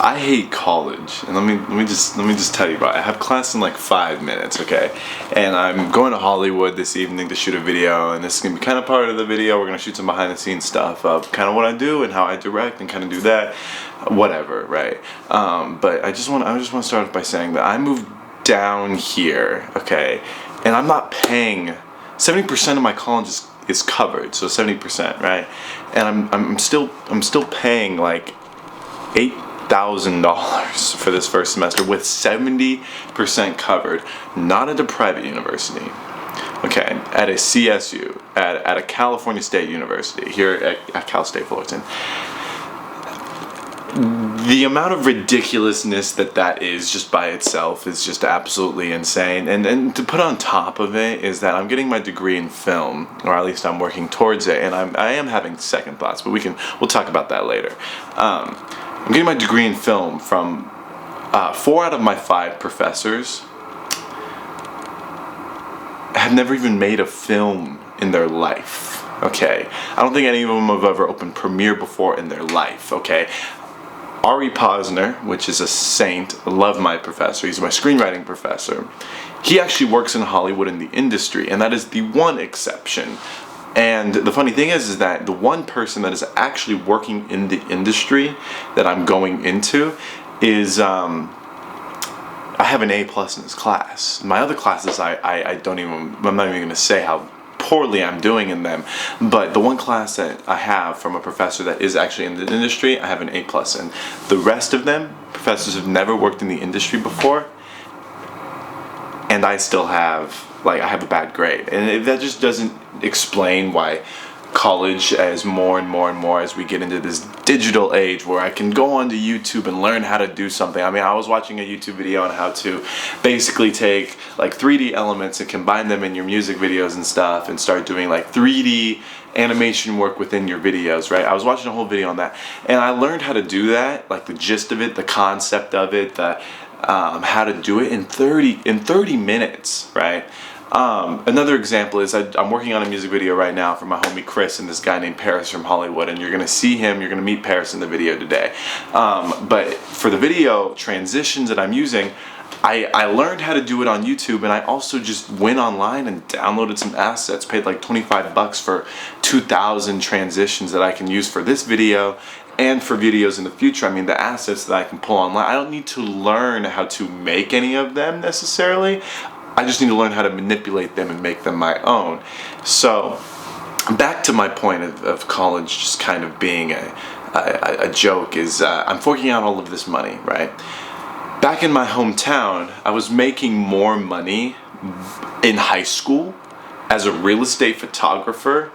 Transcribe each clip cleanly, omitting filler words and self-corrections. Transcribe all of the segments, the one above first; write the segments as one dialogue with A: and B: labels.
A: I hate college, and let me just tell you about it. I have class in like 5 minutes, okay? And I'm going to Hollywood this evening to shoot a video, and this is gonna be kind of part of the video. We're gonna shoot some behind the scenes stuff of kind of what I do and how I direct and kind of do that, whatever, right? But I just want to start off by saying that I moved down here, okay, and I'm not paying. 70% of my college is covered, so 70%, right? And I'm still paying like $8,000 for this first semester with 70% covered, not at a private university, okay, at a CSU, at a California State University, here at Cal State Fullerton. The amount of ridiculousness that is just by itself is just absolutely insane. And to put on top of it is that I'm getting my degree in film, or at least I'm working towards it, and I am having second thoughts, but we'll talk about that later. I'm getting my degree in film from 4 out of my 5 professors have never even made a film in their life, okay? I don't think any of them have ever opened Premiere before in their life, okay? Ari Posner, which is a saint, I love my professor, he's my screenwriting professor. He actually works in Hollywood in the industry, and that is the one exception. And the funny thing is that the one person that is actually working in the industry that I'm going into is, I have an A+ in his class. My other classes, I'm not even going to say how poorly I'm doing in them, but the one class that I have from a professor that is actually in the industry, I have an A+, and the rest of them, professors have never worked in the industry before, and I still have, I have a bad grade, and that just doesn't explain why college, as more and more as we get into this digital age where I can go onto YouTube and learn how to do something. I mean, I was watching a YouTube video on how to basically take like 3D elements and combine them in your music videos and stuff and start doing like 3D animation work within your videos, right? I was watching a whole video on that, and I learned how to do that, like the gist of it, the concept of it, how to do it in 30 minutes, right? Another example is I'm working on a music video right now for my homie Chris and this guy named Paris from Hollywood, and you're gonna see him, you're gonna meet Paris in the video today. But for the video transitions that I'm using, I learned how to do it on YouTube, and I also just went online and downloaded some assets, paid like $25 for 2,000 transitions that I can use for this video and for videos in the future. I mean, the assets that I can pull online, I don't need to learn how to make any of them necessarily. I just need to learn how to manipulate them and make them my own. So, back to my point of college just kind of being a joke is I'm forking out all of this money, right? Back in my hometown, I was making more money in high school as a real estate photographer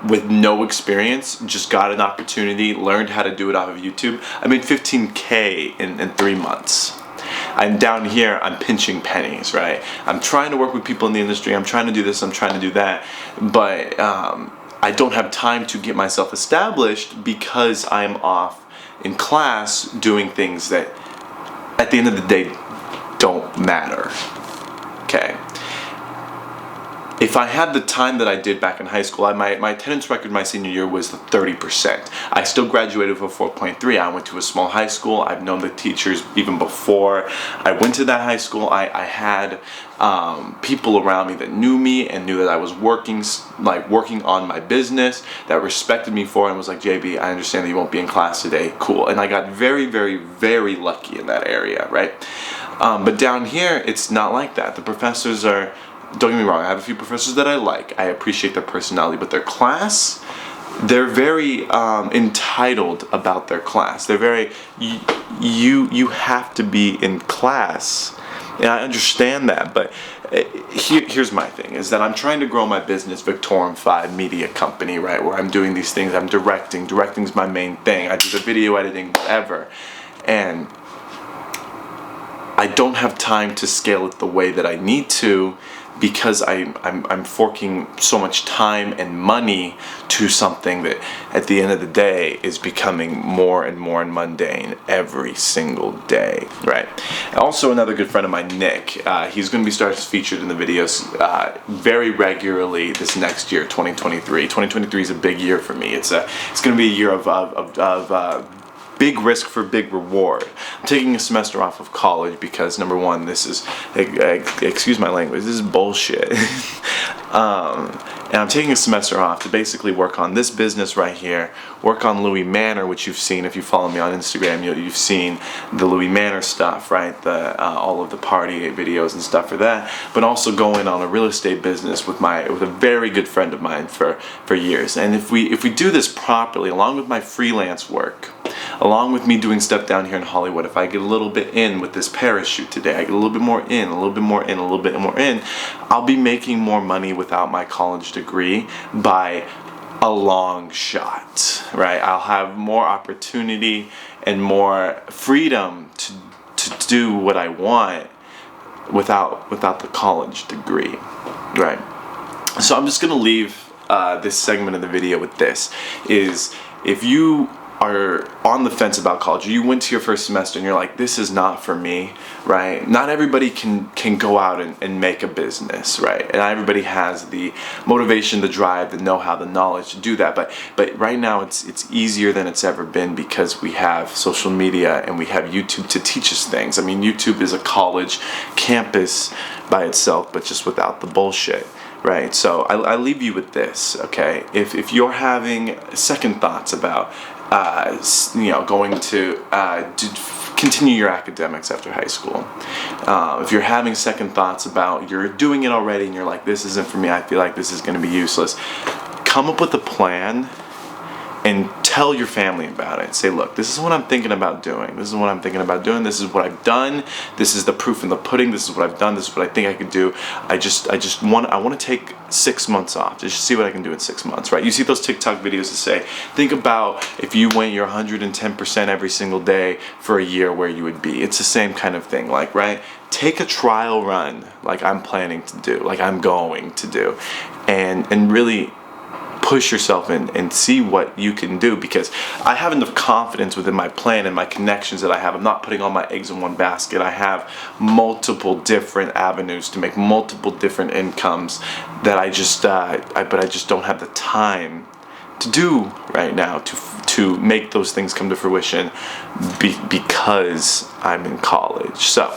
A: with no experience, just got an opportunity, learned how to do it off of YouTube. I made $15K in 3 months. I'm down here, I'm pinching pennies, right? I'm trying to work with people in the industry, I'm trying to do this, I'm trying to do that, but I don't have time to get myself established because I'm off in class doing things that at the end of the day don't matter, okay? If I had the time that I did back in high school, my attendance record my senior year was 30%. I still graduated with a 4.3. I went to a small high school. I've known the teachers even before I went to that high school. I had people around me that knew me and knew that I was working on my business, that respected me for it and was like, JB, I understand that you won't be in class today. Cool. And I got very, very, very lucky in that area, right? But down here, it's not like that. The professors are... Don't get me wrong, I have a few professors that I like. I appreciate their personality, but their class, they're very entitled about their class. They're very, you have to be in class. And I understand that, but here's my thing, is that I'm trying to grow my business, Victorum 5 Media Company, right, where I'm doing these things, I'm directing. Directing's my main thing. I do the video editing, whatever. And I don't have time to scale it the way that I need to, because I'm forking so much time and money to something that at the end of the day is becoming more and more mundane every single day, right? Also, another good friend of mine, Nick, he's going to be starting featured in the videos very regularly this next year, 2023. 2023 is a big year for me. It's going to be a year of big risk for big reward. taking a semester off of college because number one, this is, excuse my language, this is bullshit. And I'm taking a semester off to basically work on this business right here, work on Louis Manor, which you've seen if you follow me on Instagram. You've seen the Louis Manor stuff, right? All of the party videos and stuff for that. But also going on a real estate business with a very good friend of mine for years. And if we do this properly, along with my freelance work, along with me doing stuff down here in Hollywood, if I get a little bit in with this parachute today, I get a little bit more in, a little bit more in, a little bit more in, I'll be making more money without my college degree by a long shot, right? I'll have more opportunity and more freedom to do what I want without the college degree, right? So I'm just gonna leave this segment of the video with this, is if you are on the fence about college, or you went to your first semester and you're like, this is not for me, right? Not everybody can go out and make a business, right? And not everybody has the motivation, the drive, the know-how, the knowledge to do that. But right now it's easier than it's ever been because we have social media and we have YouTube to teach us things. I mean, YouTube is a college campus by itself, but just without the bullshit. Right, so I leave you with this, okay? If you're having second thoughts about, going to continue your academics after high school, if you're having second thoughts about you're doing it already and you're like, this isn't for me, I feel like this is going to be useless, come up with a plan and tell your family about it. Say, look, this is what I'm thinking about doing. This is what I'm thinking about doing. This is what I've done. This is the proof in the pudding. This is what I've done. This is what I think I could do. I want to take 6 months off. Just see what I can do in 6 months, right? You see those TikTok videos that say, think about if you went your 110% every single day for a year, where you would be. It's the same kind of thing, like, right? Take a trial run like I'm planning to do, like I'm going to do, and really push yourself in and see what you can do, because I have enough confidence within my plan and my connections that I have. I'm not putting all my eggs in one basket. I have multiple different avenues to make multiple different incomes that I just don't have the time to do right now to make those things come to fruition because I'm in college. So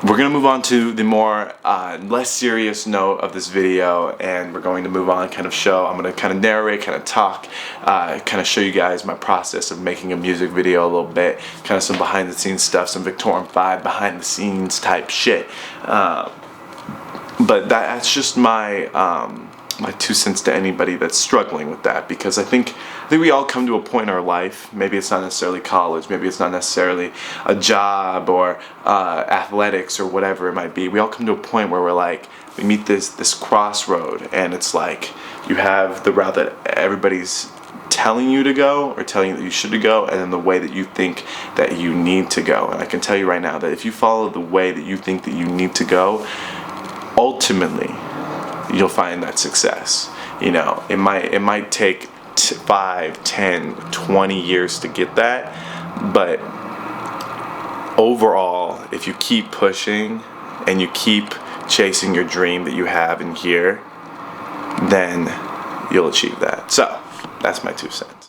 A: we're going to move on to the more less serious note of this video, and we're going to move on, I'm going to kind of narrate, kind of talk, kind of show you guys my process of making a music video a little bit, kind of some behind the scenes stuff, some Victorian 5 behind the scenes type shit. But that's just my 2 cents to anybody that's struggling with that, because I think we all come to a point in our life, maybe it's not necessarily college, maybe it's not necessarily a job or athletics or whatever it might be. We all come to a point where we're like, we meet this crossroad, and it's like you have the route that everybody's telling you to go, or telling you that you should go, and then the way that you think that you need to go. And I can tell you right now that if you follow the way that you think that you need to go, ultimately you'll find that success. You know, it might take 5, 10, 20 years to get that, but overall, if you keep pushing and you keep chasing your dream that you have in here, then you'll achieve that. So that's my 2 cents.